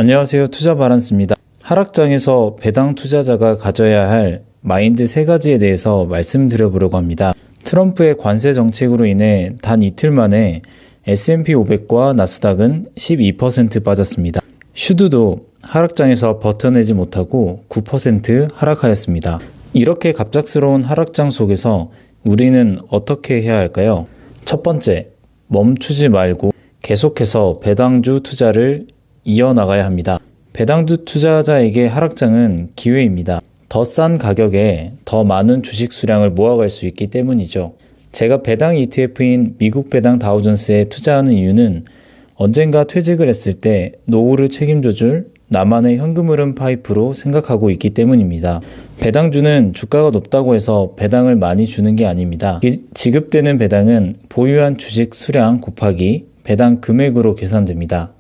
안녕하세요. 투자바란스입니다. 하락장에서 배당 투자자가 가져야 할 마인드 3가지에 대해서 말씀드려보려고 합니다. 트럼프의 관세 정책으로 인해 단 이틀 만에 S&P 500과 나스닥은 12% 빠졌습니다. 슈드도 하락장에서 버텨내지 못하고 9% 하락하였습니다. 이렇게 갑작스러운 하락장 속에서 우리는 어떻게 해야 할까요? 첫 번째, 멈추지 말고 계속해서 배당주 투자를 이어나가야 합니다. 배당주 투자자에게 하락장은 기회입니다. 더 싼 가격에 더 많은 주식 수량을 모아갈 수 있기 때문이죠. 제가 배당 ETF인 미국 배당 다우존스에 투자하는 이유는 언젠가 퇴직을 했을 때 노후를 책임져줄 나만의 현금 흐름 파이프로 생각하고 있기 때문입니다. 배당주는 주가가 높다고 해서 배당을 많이 주는 게 아닙니다. 지급되는 배당은 보유한 주식 수량 곱하기 배당 금액으로 계산됩니다.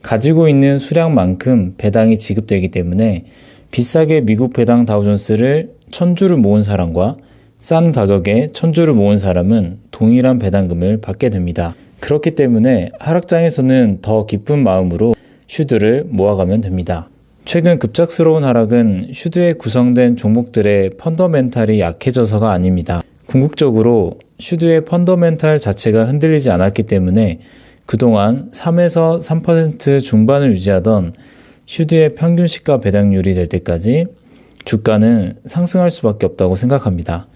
가지고 있는 수량만큼 배당이 지급되기 때문에 비싸게 미국 배당 다우존스를 1000주를 모은 사람과 싼 가격에 1000주를 모은 사람은 동일한 배당금을 받게 됩니다. 그렇기 때문에 하락장에서는 더 깊은 마음으로 슈드를 모아가면 됩니다. 최근 급작스러운 하락은 슈드에 구성된 종목들의 펀더멘탈이 약해져서가 아닙니다. 궁극적으로 슈드의 펀더멘탈 자체가 흔들리지 않았기 때문에 그동안 3에서 3% 중반을 유지하던 슈드의 평균 시가 배당률이 될 때까지 주가는 상승할 수밖에 없다고 생각합니다.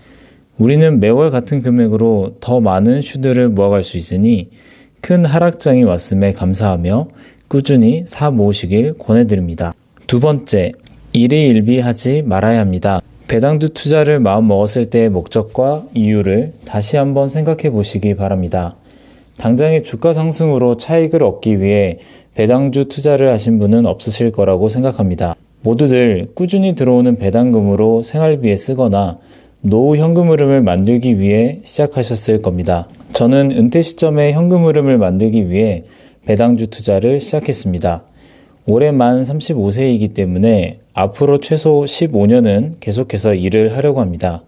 우리는 매월 같은 금액으로 더 많은 슈드를 모아갈 수 있으니 큰 하락장이 왔음에 감사하며 꾸준히 사 모으시길 권해드립니다. 두 번째, 일희일비하지 말아야 합니다. 배당주 투자를 마음먹었을 때의 목적과 이유를 다시 한번 생각해 보시기 바랍니다. 당장의 주가 상승으로 차익을 얻기 위해 배당주 투자를 하신 분은 없으실 거라고 생각합니다. 모두들 꾸준히 들어오는 배당금으로 생활비에 쓰거나 노후 현금 흐름을 만들기 위해 시작하셨을 겁니다. 저는 은퇴 시점에 현금 흐름을 만들기 위해 배당주 투자를 시작했습니다. 올해 만 35세이기 때문에 앞으로 최소 15년은 계속해서 일을 하려고 합니다.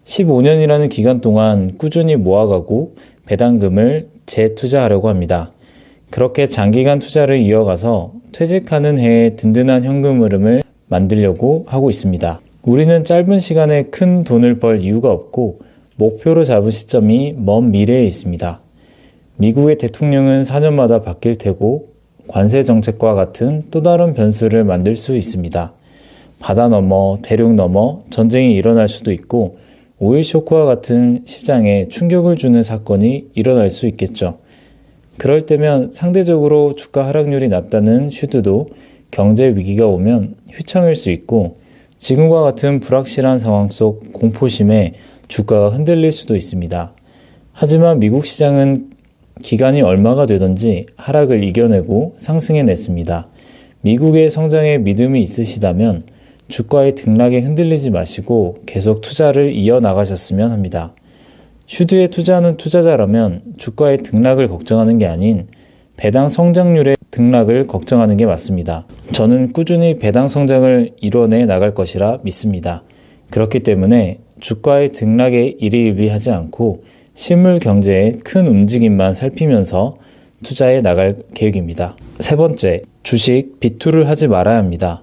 15년이라는 기간 동안 꾸준히 모아가고 배당금을 재투자하려고 합니다. 그렇게 장기간 투자를 이어가서 퇴직하는 해에 든든한 현금 흐름을 만들려고 하고 있습니다. 우리는 짧은 시간에 큰 돈을 벌 이유가 없고 목표로 잡은 시점이 먼 미래에 있습니다. 미국의 대통령은 4년마다 바뀔 테고 관세 정책과 같은 또 다른 변수를 만들 수 있습니다. 바다 너머, 대륙 너머 전쟁이 일어날 수도 있고 오일 쇼크와 같은 시장에 충격을 주는 사건이 일어날 수 있겠죠. 그럴 때면 상대적으로 주가 하락률이 낮다는 슈드도 경제 위기가 오면 휘청일 수 있고 지금과 같은 불확실한 상황 속 공포심에 주가가 흔들릴 수도 있습니다. 하지만 미국 시장은 기간이 얼마가 되든지 하락을 이겨내고 상승해냈습니다. 미국의 성장에 믿음이 있으시다면 주가의 등락에 흔들리지 마시고 계속 투자를 이어나가셨으면 합니다. 슈드에 투자하는 투자자라면 주가의 등락을 걱정하는 게 아닌 배당 성장률의 등락을 걱정하는 게 맞습니다. 저는 꾸준히 배당 성장을 이뤄내 나갈 것이라 믿습니다. 그렇기 때문에 주가의 등락에 일희일비하지 않고 실물 경제의 큰 움직임만 살피면서 투자해 나갈 계획입니다. 세 번째, 주식 비투를 하지 말아야 합니다.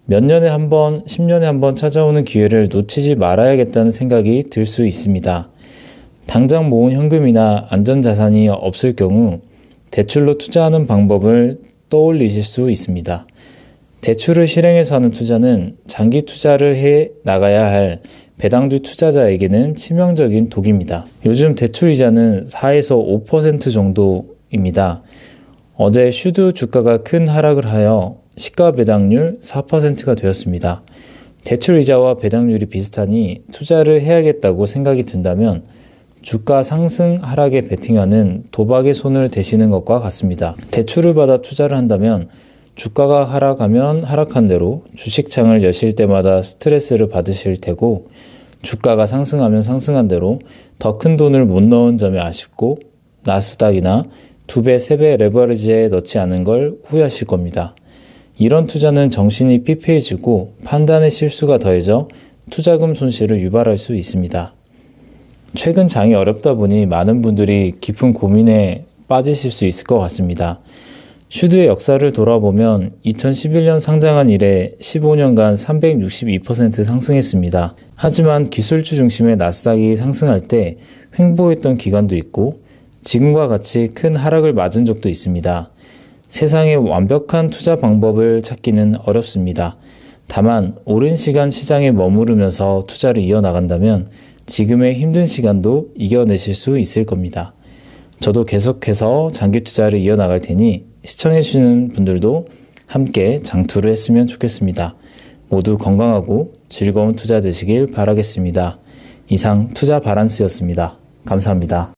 몇 년에 한 번, 10년에 한 번 찾아오는 기회를 놓치지 말아야겠다는 생각이 들 수 있습니다. 당장 모은 현금이나 안전자산이 없을 경우 대출로 투자하는 방법을 떠올리실 수 있습니다. 대출을 실행해서 하는 투자는 장기 투자를 해 나가야 할 배당주 투자자에게는 치명적인 독입니다. 요즘 대출 이자는 4에서 5% 정도입니다. 어제 슈드 주가가 큰 하락을 하여 시가 배당률 4%가 되었습니다. 대출 이자와 배당률이 비슷하니 투자를 해야겠다고 생각이 든다면 주가 상승 하락에 베팅하는 도박의 손을 대시는 것과 같습니다. 대출을 받아 투자를 한다면 주가가 하락하면 하락한 대로 주식창을 여실 때마다 스트레스를 받으실 테고 주가가 상승하면 상승한 대로 더 큰 돈을 못 넣은 점이 아쉽고 나스닥이나 2배, 3배 레버리지에 넣지 않은 걸 후회하실 겁니다. 이런 투자는 정신이 피폐해지고 판단의 실수가 더해져 투자금 손실을 유발할 수 있습니다. 최근 장이 어렵다 보니 많은 분들이 깊은 고민에 빠지실 수 있을 것 같습니다. 슈드의 역사를 돌아보면 2011년 상장한 이래 15년간 362% 상승했습니다. 하지만 기술주 중심의 나스닥이 상승할 때 횡보했던 기간도 있고 지금과 같이 큰 하락을 맞은 적도 있습니다. 세상에 완벽한 투자 방법을 찾기는 어렵습니다. 다만 오랜 시간 시장에 머무르면서 투자를 이어나간다면 지금의 힘든 시간도 이겨내실 수 있을 겁니다. 저도 계속해서 장기 투자를 이어나갈 테니 시청해주시는 분들도 함께 장투를 했으면 좋겠습니다. 모두 건강하고 즐거운 투자 되시길 바라겠습니다. 이상 투자 바란스였습니다. 감사합니다.